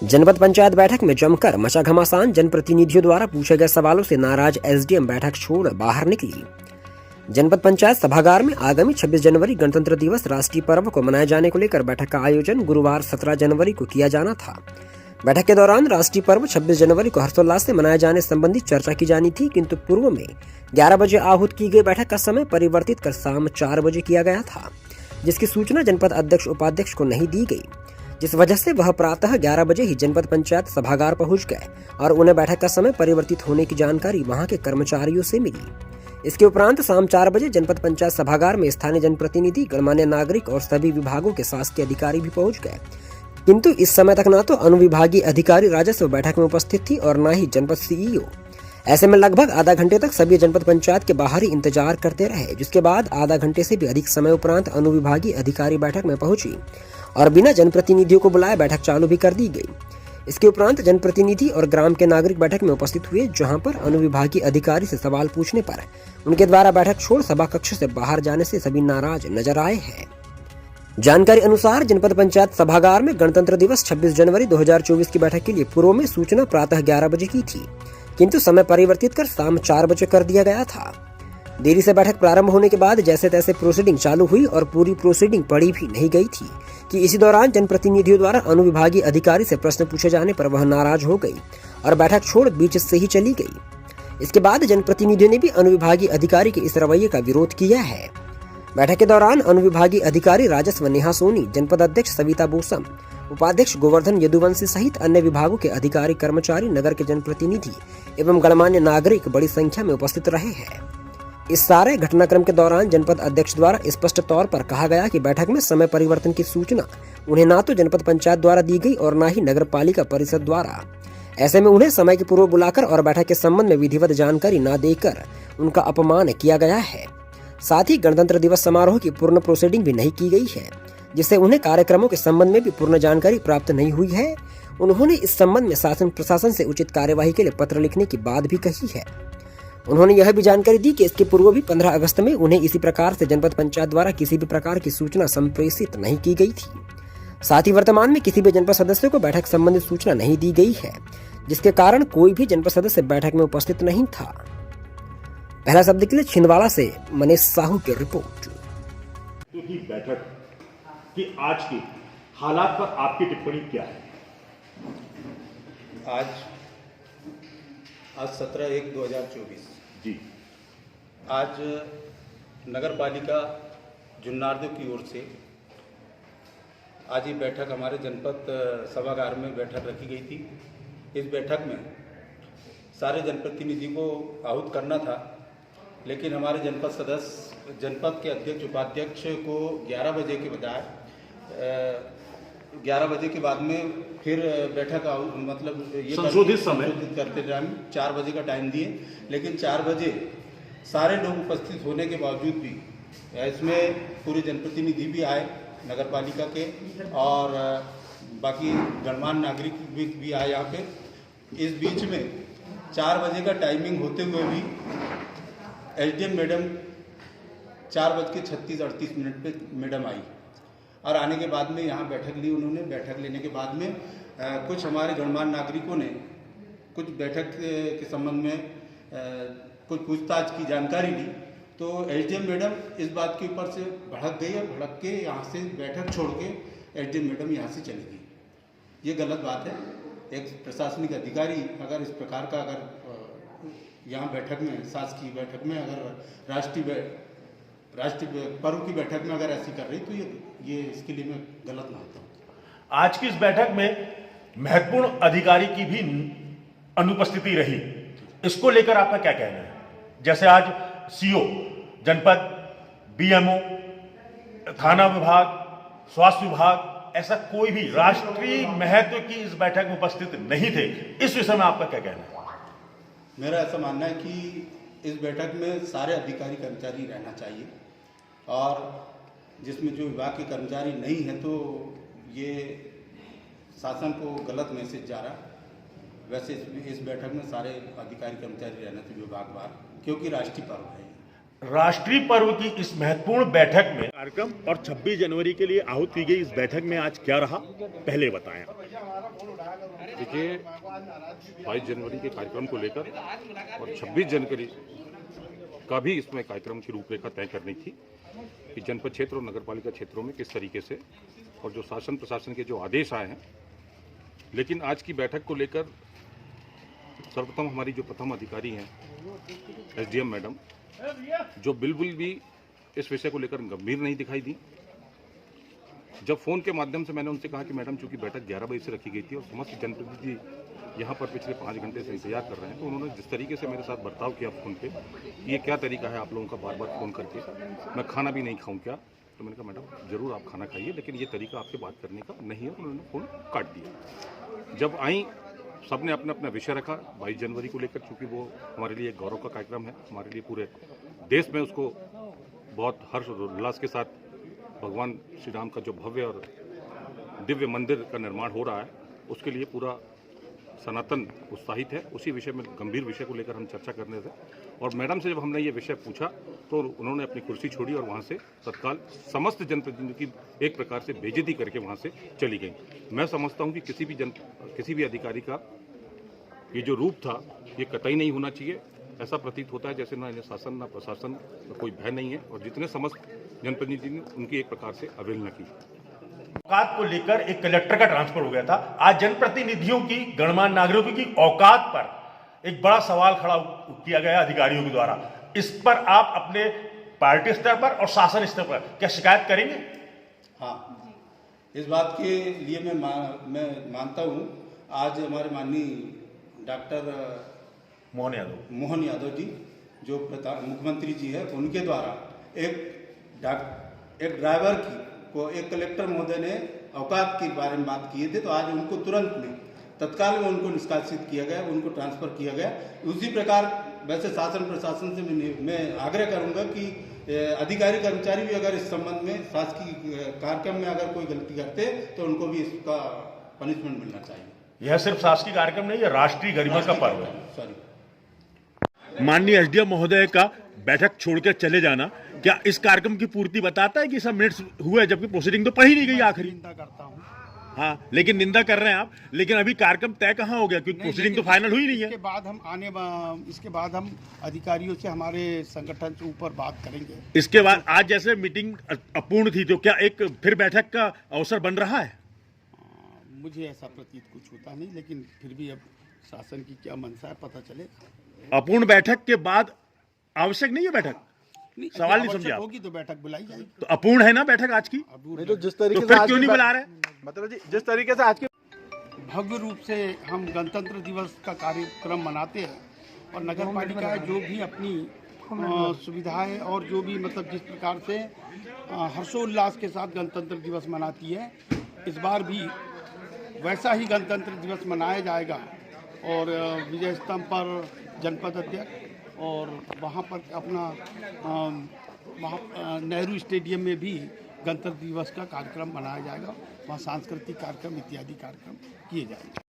जनपद पंचायत बैठक में जमकर मचा घमासान। जनप्रतिनिधियों द्वारा पूछे गए सवालों से नाराज एसडीएम बैठक छोड़ बाहर निकली। जनपद पंचायत सभागार में आगामी 26 जनवरी गणतंत्र दिवस राष्ट्रीय पर्व को मनाए जाने को लेकर बैठक का आयोजन गुरुवार 17 जनवरी को किया जाना था। बैठक के दौरान राष्ट्रीय पर्व 26 जनवरी को हर्षोल्लास से मनाए जाने संबंधी चर्चा की जानी थी, किंतु पूर्व में 11 बजे आहूत की गई बैठक का समय परिवर्तित कर शाम 4 बजे किया गया था, जिसकी सूचना जनपद अध्यक्ष उपाध्यक्ष को नहीं दी गई, जिस वजह से वह प्रातः 11 बजे ही जनपद पंचायत सभागार पहुंच गए और उन्हें बैठक का समय परिवर्तित होने की जानकारी वहां के कर्मचारियों से मिली। इसके उपरांत शाम 4 बजे जनपद पंचायत सभागार में स्थानीय जनप्रतिनिधि, गणमान्य नागरिक और सभी विभागों के शासकीय अधिकारी भी पहुंच गए, किंतु इस समय तक न तो अनुविभागीय अधिकारी राजस्व बैठक में उपस्थित थी और न ही जनपद सीईओ। ऐसे में लगभग आधा घंटे तक सभी जनपद पंचायत के बाहर ही इंतजार करते रहे, जिसके बाद आधा घंटे से भी अधिक समय उपरांत अनुविभागीय अधिकारी बैठक में पहुंची और बिना जनप्रतिनिधियों को बुलाए बैठक चालू भी कर दी गई। इसके उपरांत जनप्रतिनिधि और ग्राम के नागरिक बैठक में उपस्थित हुए, जहां पर अनुविभागीय अधिकारी से सवाल पूछने पर उनके द्वारा बैठक छोड़ सभा कक्ष से बाहर जाने से सभी नाराज नजर आए हैं। जानकारी अनुसार जनपद पंचायत सभागार में गणतंत्र दिवस 26 जनवरी 2024 की बैठक के लिए पूर्व में सूचना प्रातः 11 बजे की थी, किंतु समय परिवर्तित कर शाम 4 बजे कर दिया गया था। देरी से बैठक प्रारंभ होने के बाद जैसे तैसे प्रोसीडिंग चालू हुई और पूरी प्रोसीडिंग पढ़ी भी नहीं गई थी कि इसी दौरान जनप्रतिनिधियों द्वारा अनुविभागीय अधिकारी से प्रश्न पूछे जाने पर वह नाराज हो गई और बैठक छोड़ बीच से ही चली गई। इसके बाद जनप्रतिनिधियों ने भी अनुविभागीय अधिकारी के इस रवैये का विरोध किया है। बैठक के दौरान अनुविभागीय अधिकारी राजस्व नेहा सोनी, जनपद अध्यक्ष सविता बोसम, उपाध्यक्ष गोवर्धन यदुवंशी सहित अन्य विभागों के अधिकारी, कर्मचारी, नगर के जनप्रतिनिधि एवं गणमान्य नागरिक बड़ी संख्या में उपस्थित रहे हैं। इस सारे घटनाक्रम के दौरान जनपद अध्यक्ष द्वारा स्पष्ट तौर पर कहा गया कि बैठक में समय परिवर्तन की सूचना उन्हें ना तो जनपद पंचायत द्वारा दी गई और न ही नगर पालिका परिषद द्वारा। ऐसे में उन्हें समय के पूर्व बुलाकर और बैठक के संबंध में विधिवत जानकारी न देकर उनका अपमान किया गया है। साथ ही गणतंत्र दिवस समारोह की पूर्ण प्रोसीडिंग भी नहीं की गई है, जिससे उन्हें कार्यक्रमों के संबंध में भी पूर्ण जानकारी प्राप्त नहीं हुई है। उन्होंने इस संबंध में शासन प्रशासन से उचित कार्यवाही के लिए पत्र लिखने की बात भी कही है। उन्होंने यह भी जानकारी दी कि इसके पूर्व भी 15 अगस्त में उन्हें इसी प्रकार से जनपद पंचायत द्वारा किसी भी प्रकार की सूचना संप्रेषित नहीं की गई थी। साथ ही वर्तमान में किसी भी जनपद सदस्य को बैठक संबंधित सूचना नहीं दी गई है, जिसके कारण कोई भी जनपद सदस्य बैठक में उपस्थित नहीं था। पहला शब्द के लिए छिंदवाड़ा से मनीष साहू की रिपोर्ट। बैठक की आज की हालात पर आपकी टिप्पणी क्या है? आज 17/1/2024 जी, आज नगर पालिका जुन्नारदेव की ओर से आज ये बैठक हमारे जनपद सभागार में बैठक रखी गई थी। इस बैठक में सारे जनप्रतिनिधि को आहूत करना था, लेकिन हमारे जनपद के अध्यक्ष उपाध्यक्ष को 11 बजे के बजाय 11 बजे के बाद में फिर बैठक मतलब ये संशोधित समय करते टाइम 4 बजे का टाइम दिए, लेकिन 4 बजे सारे लोग उपस्थित होने के बावजूद भी इसमें पूरे जनप्रतिनिधि भी आए नगर पालिका के और बाकी गणमान्य नागरिक भी आए यहाँ पे। इस बीच में 4 बजे का टाइमिंग होते हुए भी एसडीएम मैडम 4:36-38 पे मैडम आई और आने के बाद में यहाँ बैठक ली। उन्होंने बैठक लेने के बाद में कुछ हमारे गणमान्य नागरिकों ने कुछ बैठक के संबंध में कुछ पूछताछ की जानकारी ली, तो एसडीएम मैडम इस बात के ऊपर से भड़क गई और भड़क के यहाँ से बैठक छोड़ के एसडीएम मैडम यहाँ से चली गई। ये गलत बात है। एक प्रशासनिक अधिकारी अगर इस प्रकार का यहाँ बैठक में, शासकीय बैठक में, अगर राष्ट्रीय पर्व की बैठक में अगर ऐसी कर रही तो ये इसके लिए मैं गलत मानता हूँ। आज की इस बैठक में महत्वपूर्ण अधिकारी की भी अनुपस्थिति रही, इसको लेकर आपका क्या कहना है? जैसे आज सीओ, जनपद, बीएमओ, थाना विभाग, स्वास्थ्य विभाग, ऐसा कोई भी राष्ट्रीय महत्व की इस बैठक में उपस्थित नहीं थे। इस विषय में आपका क्या कहना है? मेरा ऐसा मानना है कि इस बैठक में सारे अधिकारी कर्मचारी रहना चाहिए और जिसमें जो विभाग के कर्मचारी नहीं है तो ये शासन को गलत मैसेज जा रहा है। वैसे इस बैठक में सारे अधिकारी कर्मचारी रहना चाहिए विभागवार, क्योंकि राष्ट्रीय पर्व है। राष्ट्रीय पर्व की इस महत्वपूर्ण बैठक में कार्यक्रम और 26 जनवरी के लिए आहूत की गई इस बैठक में आज क्या रहा, पहले बताएं। देखिए 22 जनवरी के कार्यक्रम को लेकर और 26 जनवरी का भी इसमें कार्यक्रम की रूपरेखा तय करनी थी कि जनपद क्षेत्र और नगरपालिका क्षेत्रों में किस तरीके से और जो शासन प्रशासन के जो आदेश आए हैं। लेकिन आज की बैठक को लेकर सर्वप्रथम हमारी जो प्रथम अधिकारी हैं एसडीएम मैडम, जो बिल्कुल भी इस विषय को लेकर गंभीर नहीं दिखाई दी। जब फ़ोन के माध्यम से मैंने उनसे कहा कि मैडम चूंकि बैठक 11 बजे से रखी गई थी और समस्त जनप्रतिनिधि यहाँ पर पिछले 5 घंटे से इंतजार कर रहे हैं, तो उन्होंने जिस तरीके से मेरे साथ बर्ताव किया फ़ोन पे, ये क्या तरीका है आप लोगों का बार बार फ़ोन करके, मैं खाना भी नहीं खाऊँ क्या? तो मैंने कहा मैडम ज़रूर आप खाना खाइए, लेकिन ये तरीका आपसे बात करने का नहीं है। उन्होंने फ़ोन काट दिया। जब आई सबने अपना अपना विषय रखा 22 जनवरी को लेकर, चूँकि वो हमारे लिए एक गौरव का कार्यक्रम है, हमारे लिए पूरे देश में उसको बहुत हर्ष और उल्लास के साथ भगवान श्री राम का जो भव्य और दिव्य मंदिर का निर्माण हो रहा है, उसके लिए पूरा सनातन उत्साहित है। उसी विषय में गंभीर विषय को लेकर हम चर्चा करने थे और मैडम से जब हमने ये विषय पूछा तो उन्होंने अपनी कुर्सी छोड़ी और वहाँ से तत्काल समस्त जनप्रतिनिधियों की एक प्रकार से बेइज्जती करके वहाँ से चली गई। मैं समझता हूँ कि किसी भी अधिकारी का ये जो रूप था ये कतई नहीं होना चाहिए। ऐसा प्रतीत होता है जैसे ना इन्हें शासन ना प्रशासन का कोई भय नहीं है और जितने समस्त जनप्रतिनिधि ने उनकी एक प्रकार से अवहेलना की। औकात को लेकर एक कलेक्टर का ट्रांसफर हो गया था। आज जनप्रतिनिधियों की, गणमान्य नागरिकों की औकात पर एक बड़ा सवाल खड़ा किया गया अधिकारियों के द्वारा। इस पर आप अपने पार्टी स्तर पर और शासन स्तर पर क्या शिकायत करेंगे? हाँ, इस बात के लिए मैं मानता हूँ। आज हमारे माननीय डॉक्टर मोहन यादव जी जो मुख्यमंत्री जी है, उनके द्वारा एक ड्राइवर को एक कलेक्टर महोदय ने औकात के बारे में बात किए थे, तो आज उनको तुरंत में तत्काल में उनको निष्कासित किया गया, उनको ट्रांसफर किया गया। उसी प्रकार वैसे शासन प्रशासन से मैं आग्रह करूंगा कि अधिकारी कर्मचारी भी अगर इस संबंध में शासकीय कार्यक्रम में अगर कोई गलती करते तो उनको भी इसका पनिशमेंट मिलना चाहिए। यह सिर्फ शासकीय कार्यक्रम नहीं, यह राष्ट्रीय गरिमा का पर्व है। सॉरी, माननीय एसडीएम महोदय का बैठक छोड़कर चले जाना क्या इस कार्यक्रम की पूर्ति बताता है कि सब मिनट्स हुए, जबकि प्रोसीडिंग तो पढ़ी नहीं गई आखिरी? निंदा करता हूं। हाँ, लेकिन निंदा कर रहे हैं आप, लेकिन अभी कार्यक्रम तय कहाँ हो गया? क्योंकि प्रोसीडिंग तो फाइनल हुई नहीं है। इसके बाद हम अधिकारियों से, हमारे संगठन से ऊपर बात करेंगे। इसके बाद आज जैसे मीटिंग अपूर्ण थी, तो क्या एक फिर बैठक का अवसर बन रहा है? मुझे ऐसा प्रतीत कुछ होता नहीं, लेकिन फिर भी अब शासन की क्या मंशा है पता चलेगा। अपूर्ण बैठक के बाद आवश्यक नहीं है बैठक? सवाल नहीं समझे आप? होगी तो बैठक बुलाई जाएगी। तो अपूर्ण है ना बैठक आज की? नहीं तो जिस तरीके तो से फिर आज क्यों नहीं बुला रहे? मतलब जी जिस तरीके से आज की भव्य रूप से हम गणतंत्र दिवस का कार्यक्रम मनाते हैं और नगर पालिका जो भी अपनी सुविधाएं और जो भी मतलब जिस प्रकार से हर्षोल्लास के साथ गणतंत्र दिवस मनाती है, इस बार भी वैसा ही गणतंत्र दिवस मनाया जाएगा। और विजय स्तंभ पर जनपद अध्यक्ष और वहाँ पर अपना वहाँ नेहरू स्टेडियम में भी गणतंत्र दिवस का कार्यक्रम मनाया जाएगा। वहाँ सांस्कृतिक कार्यक्रम इत्यादि कार्यक्रम किए जाएंगे।